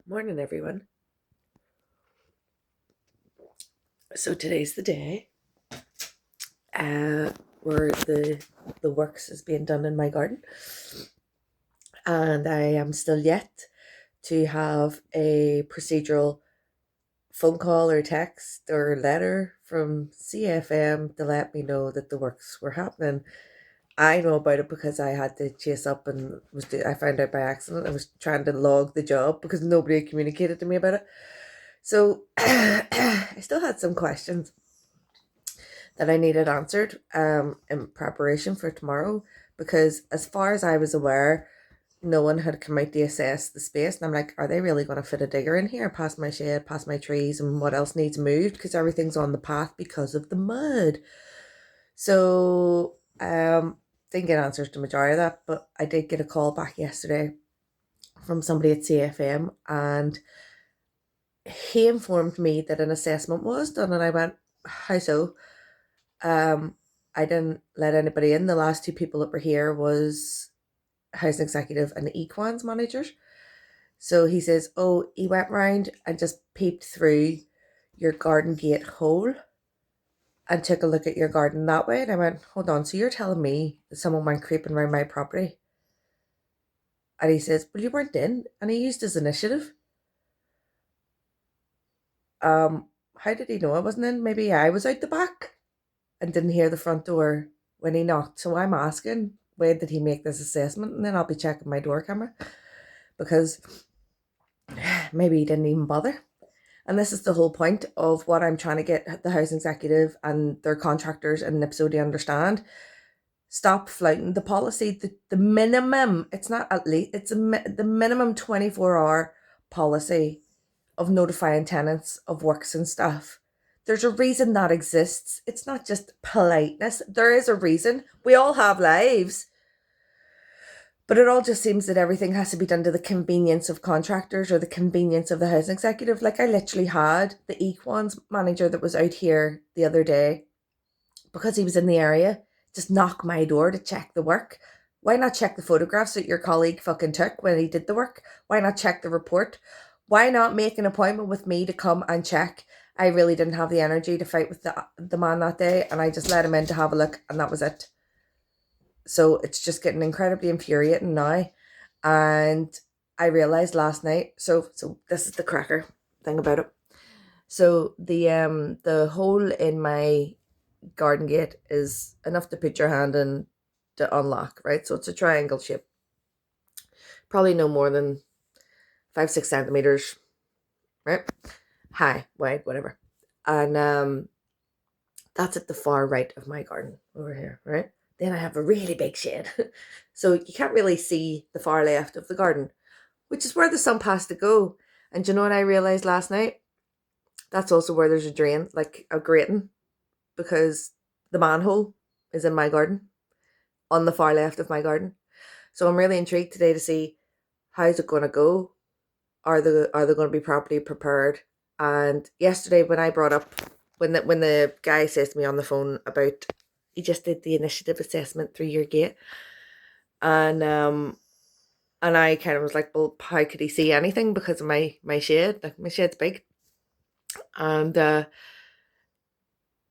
Morning, everyone. So today's the day where the works is being done in my garden, and I am still yet to have a procedural phone call or text or letter from CFM to let me know that the works were happening. I know about it because I had to chase up and I found out by accident. I was trying to log the job because nobody had communicated to me about it. So I still had some questions that I needed answered in preparation for tomorrow, because as far as I was aware, no one had come out to assess the space. And I'm like, are they really going to fit a digger in here past my shed, past my trees, and what else needs moved? Because everything's on the path because of the mud. So didn't get answers to the majority of that, but I did get a call back yesterday from somebody at CFM, and he informed me that an assessment was done, and I went, how so? I didn't let anybody in. The last two people that were here was housing executive and the equans managers. So he says, oh, he went round and just peeped through your garden gate hole and took a look at your garden that way. And I went, hold on, so you're telling me that someone went creeping around my property? And he says, well, you weren't in. And he used his initiative. How did he know I wasn't in? Maybe I was out the back and didn't hear the front door when he knocked. So I'm asking, when did he make this assessment? And then I'll be checking my door camera, because maybe he didn't even bother. And this is the whole point of what I'm trying to get the housing executive and their contractors in NIPSO to understand. Stop flouting the policy. The minimum, it's not at least, it's the minimum 24-hour policy of notifying tenants of works and stuff. There's a reason that exists. It's not just politeness. There is a reason. We all have lives. But it all just seems that everything has to be done to the convenience of contractors or the convenience of the housing executive. Like, I literally had the Equans manager that was out here the other day, because he was in the area, just knock my door to check the work. Why not check the photographs that your colleague fucking took when he did the work? Why not check the report? Why not make an appointment with me to come and check? I really didn't have the energy to fight with the man that day, and I just let him in to have a look, and that was it. So it's just getting incredibly infuriating now. And I realized last night, so this is the cracker thing about it. So the hole in my garden gate is enough to put your hand in to unlock, right? So it's a triangle shape, probably no more than 5-6 centimeters, right? High, wide, whatever. And that's at the far right of my garden over here, right? Then I have a really big shed. So you can't really see the far left of the garden, which is where the sump has to go. And do you know what I realised last night? That's also where there's a drain, like a grating, because the manhole is in my garden, on the far left of my garden. So I'm really intrigued today to see, how's it going to go? Are they going to be properly prepared? And yesterday when I brought up, when the guy says to me on the phone about, he just did the initiative assessment through your gate, and I kind of was like, well, how could he see anything because of my shed? Like, my shed's big. And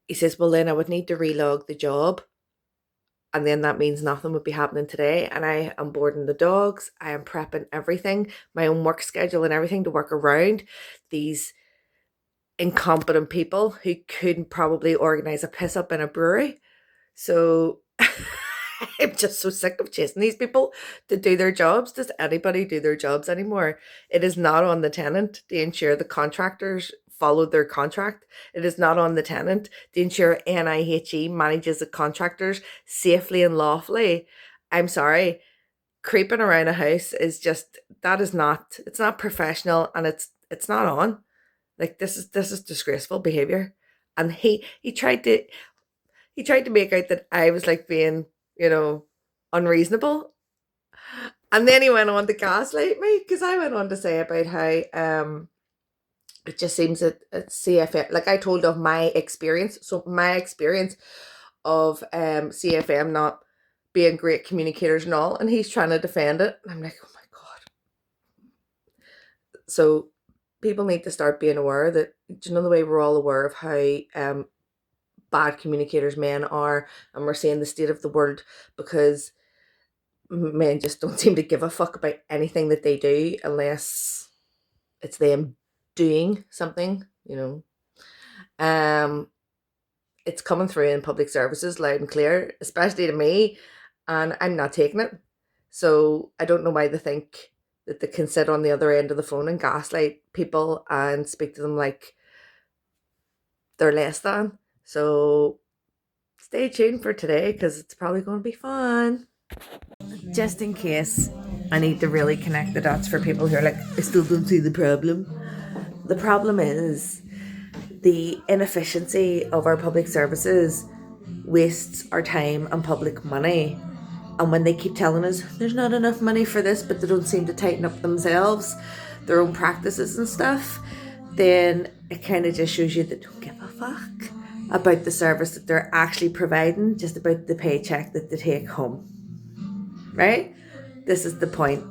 he says, well, then I would need to relog the job, and then that means nothing would be happening today. And I am boarding the dogs, I am prepping everything, my own work schedule and everything, to work around these incompetent people who couldn't probably organise a piss up in a brewery. So I'm just so sick of chasing these people to do their jobs. Does anybody do their jobs anymore? It is not on the tenant to ensure the contractors follow their contract. It is not on the tenant to ensure NIHE manages the contractors safely and lawfully. I'm sorry, creeping around a house is just, that is not, it's not professional, and it's not on. Like, this is disgraceful behavior. And he tried to make out that I was like being, unreasonable. And then he went on to gaslight me, because I went on to say about how it just seems that at CFM, like, I told of my experience. So my experience of CFM not being great communicators and all, and he's trying to defend it. And I'm like, oh my God. So people need to start being aware that, you know, the way we're all aware of how bad communicators men are, and we're seeing the state of the world because men just don't seem to give a fuck about anything that they do unless it's them doing something, you know. It's coming through in public services loud and clear, especially to me, and I'm not taking it. So I don't know why they think that they can sit on the other end of the phone and gaslight people and speak to them like they're less than. So stay tuned for today because it's probably going to be fun. Just in case, I need to really connect the dots for people who are like, I still don't see the problem. The problem is the inefficiency of our public services wastes our time and public money. And when they keep telling us there's not enough money for this, but they don't seem to tighten up themselves, their own practices and stuff, then it kind of just shows you they don't give a fuck about the service that they're actually providing, just about the paycheck that they take home. Right? This is the point.